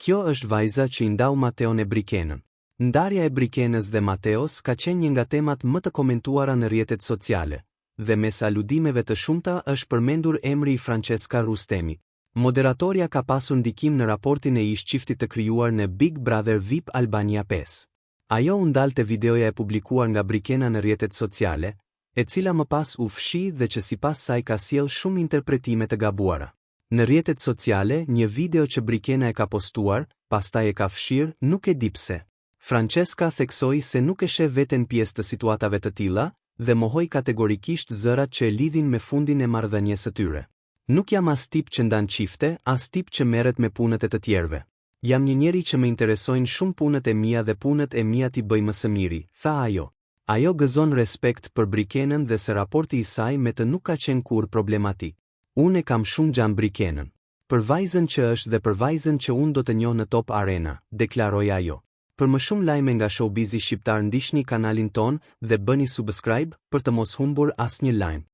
Kjo është vajza që i ndau Mateon e Brikenën. Ndarja e Brikenës dhe Mateos ka qenë një nga temat më të komentuara në rrjetet sociale, dhe mes aludimeve të shumta është përmendur emri i Francesca Rustemi. Moderatorja ka pasur ndikim në raportin e ish çiftit të krijuar në Big Brother VIP Albania 5. Ajo u ndalte videoja e publikuar nga Brikena në rrjetet sociale, e cila më pas u fshi dhe që sipas saj ka sjell shumë interpretime të gabuara. Në rrjetet sociale, një video që Brikena e ka postuar, pastaj e ka fshirë, nuk e di pse. Francesca theksoi se nuk e sheh veten pjesë të situatave të tilla dhe mohoi kategorikisht zërat që e lidhin me fundin e marrëdhënies së tyre. Nuk jam as tip që ndan çifte, as tip që merret me punët e të tjerëve. Jam një njeri që më interesojnë shumë punët e mia dhe punët e mia t'i bëj më së miri, tha ajo. Ajo gëzon respekt për Brikenën dhe se raporti i saj me të nuk ka qenë kurrë problematik. Unë e kam shumë gjan Brikenën. Për vajzën që është dhe për vajzën që unë do të njoh në Top Arena, deklaroi ajo. Për më shumë lajme nga showbizi shqiptar ndiqni kanalin ton dhe bëni subscribe për të mos humbur asnjë lajm.